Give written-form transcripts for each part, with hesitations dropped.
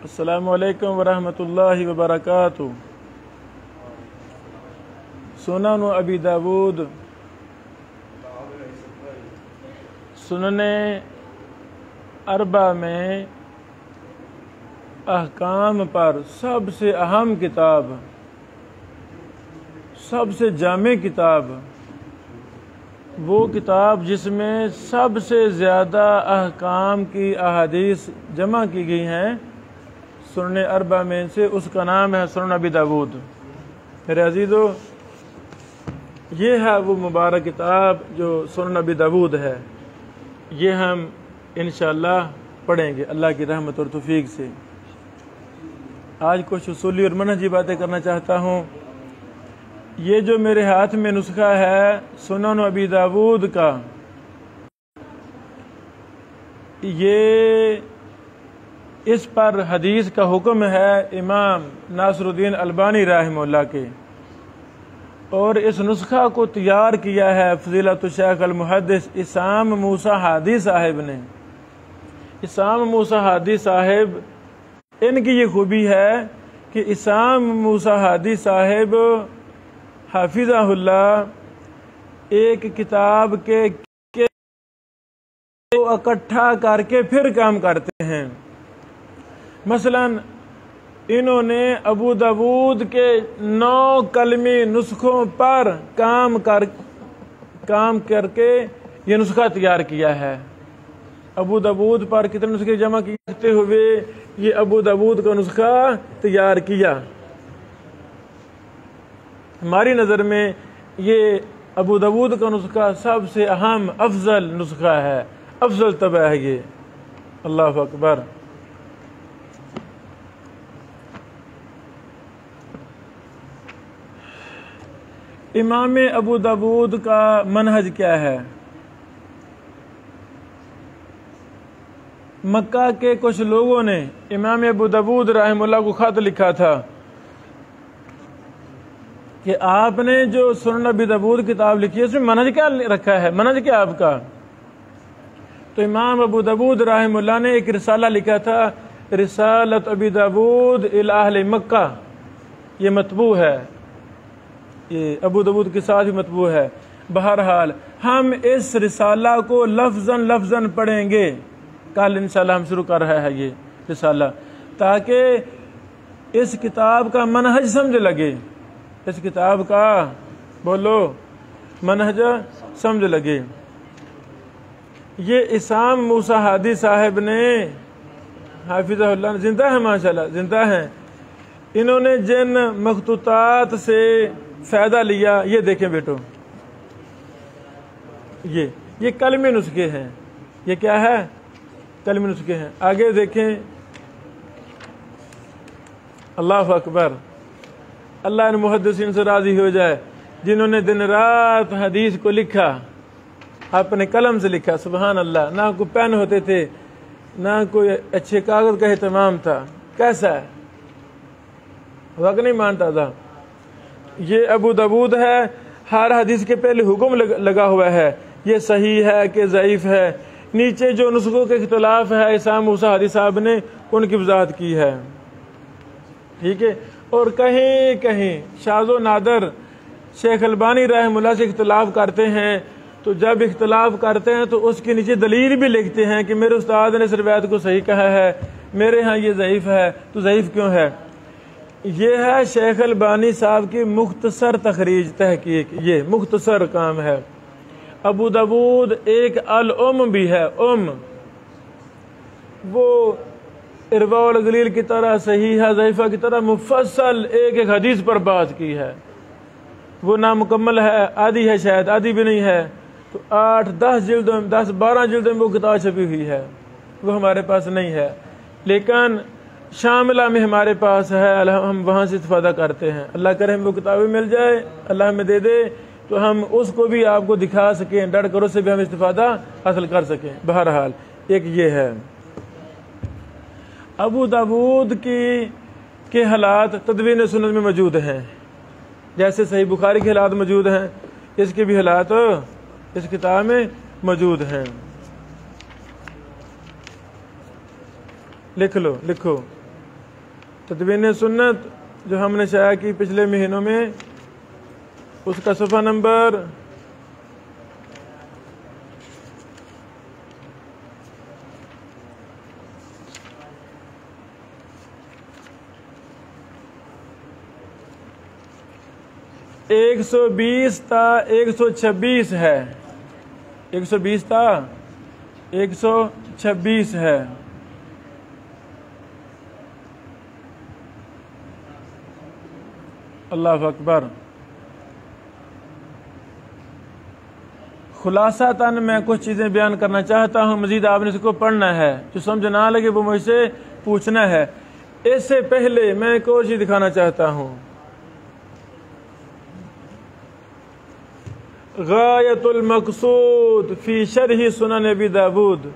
السلام علیکم ورحمۃ اللہ وبرکاتہ۔ سنن ابی داود سنن اربع میں احکام پر سب سے اہم کتاب، سب سے جامع کتاب، وہ کتاب جس میں سب سے زیادہ احکام کی احادیث جمع کی گئی ہیں، سنن اربع میں سے اس کا نام ہے سنن ابی داود۔ میرے عزیزو، یہ ہے وہ مبارک کتاب جو سنن ابی داود ہے۔ یہ ہم انشاءاللہ پڑھیں گے اللہ کی رحمت اور توفیق سے۔ آج کچھ اصولی اور منہجی باتیں کرنا چاہتا ہوں۔ یہ جو میرے ہاتھ میں نسخہ ہے سنن ابی داود کا، یہ اس پر حدیث کا حکم ہے امام ناصر الدین البانی رحمہ اللہ کے، اور اس نسخہ کو تیار کیا ہے فضیلت الشیخ المحدث اسام موسیٰ ہادی صاحب نے۔ اسام موسیٰ ہادی صاحب، ان کی یہ خوبی ہے کہ اسام موسیٰ ہادی صاحب حافظہ اللہ ایک کتاب کے اکٹھا کر کے پھر کام کرتے ہیں۔ مثلا انہوں نے ابو داود کے 9 کلمی نسخوں پر کام کر کے یہ نسخہ تیار کیا ہے۔ ابو داود پر کتنے نسخے جمع کرتے ہوئے یہ ابو داود کا نسخہ تیار کیا۔ ہماری نظر میں یہ ابو داود کا نسخہ سب سے اہم افضل نسخہ ہے، افضل طبع ہے یہ۔ اللہ اکبر۔ امام ابو داود کا منہج کیا ہے؟ مکہ کے کچھ لوگوں نے امام ابو داود رحمہ اللہ کو خط لکھا تھا کہ آپ نے جو سنن ابی داود کتاب لکھی ہے اس میں منہج کیا رکھا ہے، منہج کیا آپ کا؟ تو امام ابو داود رحمہ اللہ نے ایک رسالہ لکھا تھا، رسالت ابی داود الی اہل مکہ۔ یہ مطبوع ہے، یہ ابو داود کے ساتھ بھی مطبوع ہے۔ بہرحال ہم اس رسالہ کو لفظاً پڑھیں گے، کل انشاءاللہ ہم شروع کر رہے ہیں یہ رسالہ، تاکہ اس کتاب کا منہج سمجھ لگے، اس کتاب کا بولو منہج سمجھ لگے۔ یہ اسام موسیٰ ہادی صاحب نے حافظہ اللہ زندہ ہیں، ماشاءاللہ زندہ ہیں۔ انہوں نے جن مخطوطات سے فائدہ لیا یہ دیکھیں بیٹو، یہ کلمی نسخے ہیں۔ یہ کیا ہے؟ کلمی نسخے ہیں۔ آگے دیکھیں، اللہ اکبر۔ اللہ ان محدثین سے راضی ہو جائے جنہوں نے دن رات حدیث کو لکھا، اپنے قلم سے لکھا۔ سبحان اللہ۔ نہ کوئی پین ہوتے تھے، نہ کوئی اچھے کاغذ کا اہتمام تھا۔ کیسا ہے؟ وقت نہیں مانتا تھا۔ یہ ابو داود ہے، ہر حدیث کے پہلے حکم لگا ہوا ہے، یہ صحیح ہے کہ ضعیف ہے۔ نیچے جو نسخوں کے اختلاف ہے اسام موسیٰ ہادی صاحب نے ان کی وضاحت کی ہے، ٹھیک ہے۔ اور کہیں کہیں شاذ و نادر شیخ البانی رحمہ اللہ سے اختلاف کرتے ہیں، تو جب اختلاف کرتے ہیں تو اس کے نیچے دلیل بھی لکھتے ہیں کہ میرے استاد نے اس روایت کو صحیح کہا ہے، میرے ہاں یہ ضعیف ہے، تو ضعیف کیوں ہے؟ یہ ہے شیخ البانی صاحب کی مختصر تخریج تحقیق، یہ مختصر کام ہے۔ ابو داود ایک الام بھی ہے، وہ ارواء الغلیل کی طرح صحیح ہے ضعیفہ کی طرح مفصل ایک حدیث پر بات کی ہے۔ وہ نامکمل ہے، آدھی ہے، شاید آدھی بھی نہیں ہے، تو 8-10 جلدوں 10-12 جلدوں میں وہ کتاب چھپی ہوئی ہے، وہ ہمارے پاس نہیں ہے، لیکن شاملہ میں ہمارے پاس ہے، ہم وہاں سے استفادہ کرتے ہیں۔ اللہ کرے ہم وہ کتابیں مل جائے، اللہ ہمیں دے دے تو ہم اس کو بھی آپ کو دکھا سکیں، ڈر کر اس سے بھی ہم استفادہ حاصل کر سکیں۔ بہرحال ایک یہ ہے۔ ابو داود کے حالات تدوین سنت میں موجود ہیں، جیسے صحیح بخاری کے حالات موجود ہیں، اس کے بھی حالات اس کتاب میں موجود ہیں۔ لکھ لو، لکھو تدوین سنت جو ہم نے شائع کی پچھلے مہینوں میں، اس کا صفحہ نمبر 120 تا 126 ہے، 120 تا 126 ہے۔ اللہ اکبر۔ خلاصہ تن میں کچھ چیزیں بیان کرنا چاہتا ہوں، مزید آپ نے اس کو پڑھنا ہے، جو سمجھ نہ لگے وہ مجھ سے پوچھنا ہے۔ اس سے پہلے میں ایک اور چیز دکھانا چاہتا ہوں۔ غایت المقصود فی شرح سنن ابی داود،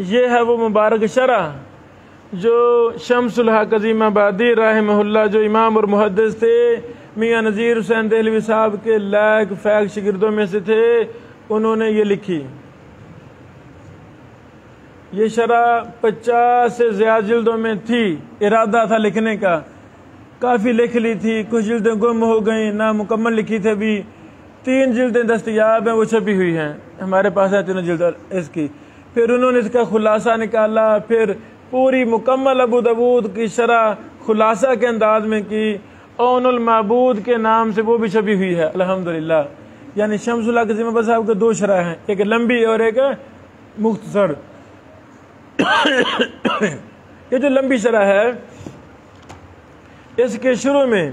یہ ہے وہ مبارک شرح جو شمس الحق عظیم آبادی رحمہ اللہ، جو امام اور محدث تھے، میاں نذیر حسین دہلوی صاحب کے لائق فیق شاگردوں میں سے تھے، انہوں نے یہ لکھی۔ یہ شرح 50 سے زیادہ جلدوں میں تھی، ارادہ تھا لکھنے کا، کافی لکھ لی تھی، کچھ جلدیں گم ہو گئیں، نامکمل لکھی تھی۔ ابھی 3 جلدیں دستیاب ہیں، وہ چھپی ہوئی ہیں، ہمارے پاس ہیں 3 جلد اس کی۔ پھر انہوں نے اس کا خلاصہ نکالا، پھر پوری مکمل ابو داود کی شرح خلاصہ کے انداز میں کی، اون المعبود کے نام سے وہ بھی چھپی ہوئی ہے الحمدللہ۔ یعنی شمس الحق عظیم آبادی صاحب کے 2 شرح ہیں، ایک لمبی اور ایک مختصر۔ یہ جو لمبی شرح ہے، اس کے شروع میں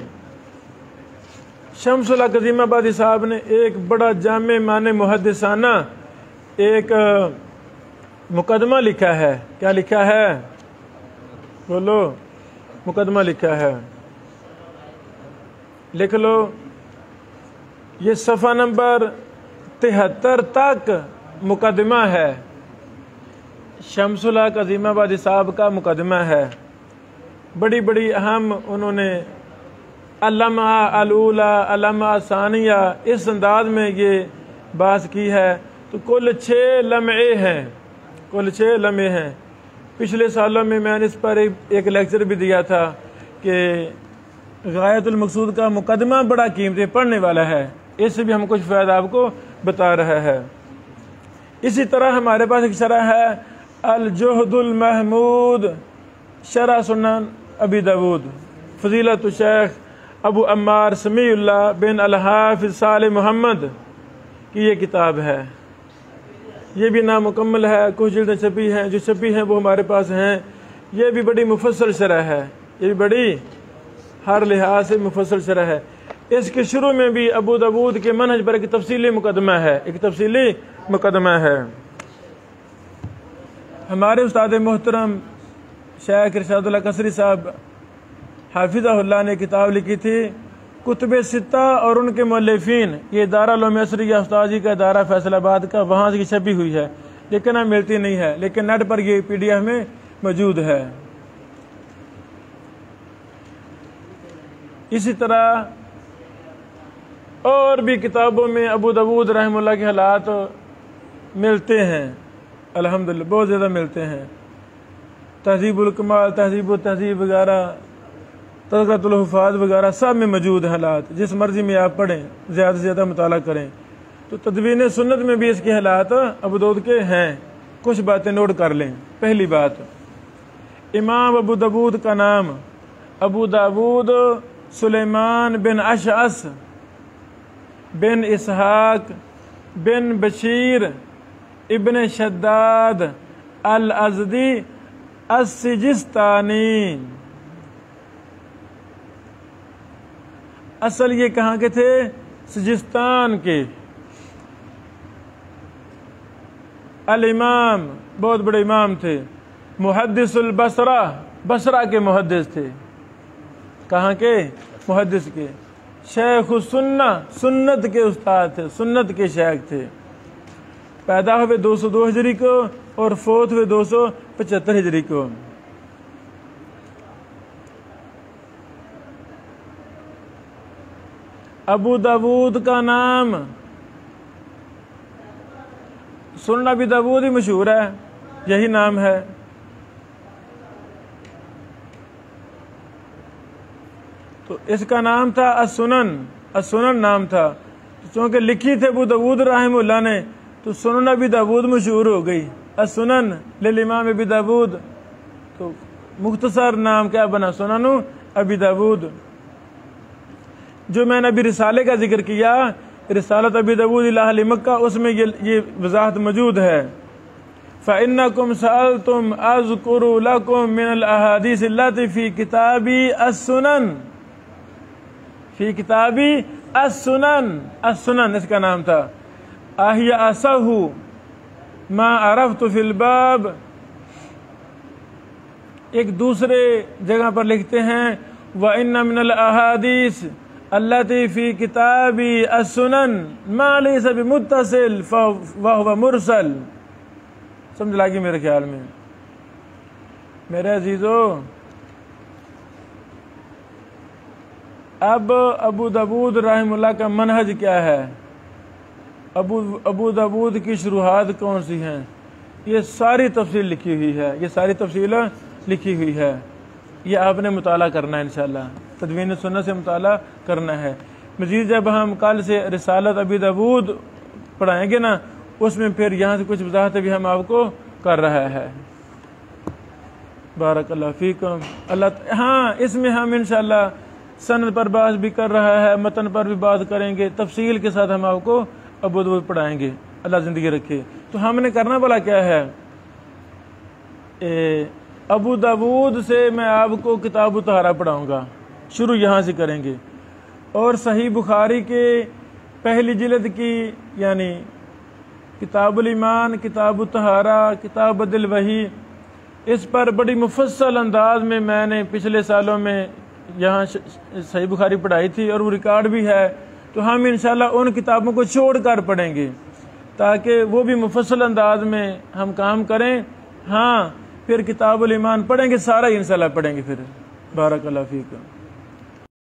شمس الحق عظیم آبادی صاحب نے ایک بڑا جامع معنی محدثانہ ایک مقدمہ لکھا ہے۔ کیا لکھا ہے؟ بولو، مقدمہ لکھا ہے، لکھ لو۔ یہ صفحہ نمبر 73 تک مقدمہ ہے، شمس الحق عظیم آبادی صاحب کا مقدمہ ہے۔ بڑی بڑی اہم انہوں نے اللمعہ الاولیٰ، اللمعہ ثانیہ، اس انداز میں یہ بحث کی ہے۔ تو کل 6 لمعے ہیں، کل 6 لمحے ہیں۔ پچھلے سالوں میں نے اس پر ایک لیکچر بھی دیا تھا کہ غایت المقصود کا مقدمہ بڑا قیمتی پڑھنے والا ہے، اس سے بھی ہم کچھ فائدہ آپ کو بتا رہا ہے۔ اسی طرح ہمارے پاس ایک شرح ہے الجہد المحمود، شرح سنن ابی داود، فضیلت الشیخ ابو عمار سمیع اللہ بن الحافظ صالح محمد کی یہ کتاب ہے۔ یہ بھی نامکمل ہے، کچھ جلدیں چھپی ہیں، جو چھپی ہیں وہ ہمارے پاس ہیں۔ یہ بھی بڑی مفصل شرح ہے، یہ بھی بڑی ہر لحاظ سے مفصل شرح ہے۔ اس کے شروع میں بھی ابو داود کے منہج پر ایک تفصیلی مقدمہ ہے، ایک تفصیلی مقدمہ ہے۔ ہمارے استاد محترم شیخ ارشاد اللہ قصری صاحب حافظہ اللہ نے کتاب لکھی تھی کتب ستہ اور ان کے مؤلفین، یہ ادارہ علوم عصریہ استاد جی کا ادارہ فیصل آباد کا، وہاں سے چھپی ہوئی ہے لیکن ہمیں ملتی نہیں ہے، لیکن نیٹ پر یہ PDF میں موجود ہے۔ اسی طرح اور بھی کتابوں میں ابو داود رحمہ اللہ کے حالات ملتے ہیں، الحمدللہ بہت زیادہ ملتے ہیں۔ تہذیب الکمال، تہذیب التہذیب وغیرہ، تذکرۃ الحفاظ وغیرہ سب میں موجود ہیں حالات، جس مرضی میں آپ پڑھیں، زیادہ سے زیادہ مطالعہ کریں۔ تو تدوین سنت میں بھی اس کے حالات ابو داود کے ہیں، کچھ باتیں نوٹ کر لیں۔ پہلی بات، امام ابو داود کا نام ابو داود سلیمان بن اشعث بن اسحاق بن بشیر ابن شداد الازدی السجستانی۔ اصل یہ کہاں کے تھے؟ سجستان کے۔ الامام، بہت بڑے امام تھے، محدث البصرہ، بصرہ کے محدث تھے۔ کہاں کے؟ محدث کے۔ شیخ السنہ، سنت کے استاد تھے، سنت کے شیخ تھے۔ پیدا ہوئے 202 ہجری کو اور فوت ہوئے 275 ہجری کو۔ ابو داود کا نام سنن ابی داود ہی مشہور ہے، یہی نام ہے۔ تو اس کا نام تھا السنن، السنن نام تھا، چونکہ لکھی تھے ابو داؤد رحمہ اللہ نے تو سنن ابی داؤد مشہور ہو گئی، السنن للامام ابی داؤد، تو مختصر نام کیا بنا، سنن ابی داؤد۔ جو میں نے ابھی رسالے کا ذکر کیا، رسالت ابی داؤد الی اہل مکہ، اس میں یہ وضاحت موجود ہے۔ فَإِنَّكُمْ سَأَلْتُمْ أَذْكُرُ لَكُمْ مِنَ الْأَحَادِيثِ الَّتِي فِي كِتَابِ السُّنَن، فی کتابی السنن، السنن اس کا نام تھا۔ اہی اصح ما عرفت فی الباب، ایک دوسرے جگہ پر لکھتے ہیں وَإِنَّ مِنَ الْأَحَادِيثِ الَّتِي فِي كِتَابِ السُّنَن مَا لَيْسَ بِمُتَّصِلٍ فَهُوَ مُرسل۔ سمجھ لگی میرے خیال میں؟ میرے عزیزو، اب ابو داؤد رحمہ اللہ کا منہج کیا ہے، ابو داؤد کی شروحات کون سی ہیں، یہ ساری تفصیل لکھی ہوئی ہے، یہ ساری تفصیل لکھی ہوئی ہے، یہ آپ نے مطالعہ کرنا ہے انشاءاللہ، تدوین سنت سے مطالعہ کرنا ہے۔ مزید جب ہم کل سے رسالت ابی داؤد پڑھائیں گے نا، اس میں پھر یہاں سے کچھ وضاحت بھی ہم آپ کو کر رہا ہے۔ بارک اللہ فیکم۔ ہاں، اس میں ہم انشاءاللہ سند پر بحث بھی کر رہا ہے، متن پر بھی بات کریں گے، تفصیل کے ساتھ ہم آپ کو ابو داؤد پڑھائیں گے، اللہ زندگی رکھے۔ تو ہم نے کرنا بلا کیا ہے، ابو داؤد سے میں آپ کو کتاب الطہارہ پڑھاؤں گا، شروع یہاں سے کریں گے، اور صحیح بخاری کے پہلی جلد کی یعنی کتاب الایمان، کتاب الطہارہ، کتاب بدل وحی، اس پر بڑی مفصل انداز میں نے پچھلے سالوں میں یہاں صحیح بخاری پڑھائی تھی، اور وہ ریکارڈ بھی ہے، تو ہم انشاءاللہ ان کتابوں کو چھوڑ کر پڑھیں گے تاکہ وہ بھی مفصل انداز میں ہم کام کریں۔ ہاں، پھر کتاب الایمان پڑھیں گے، سارا انشاءاللہ پڑھیں گے پھر۔ بارک اللہ فیکم۔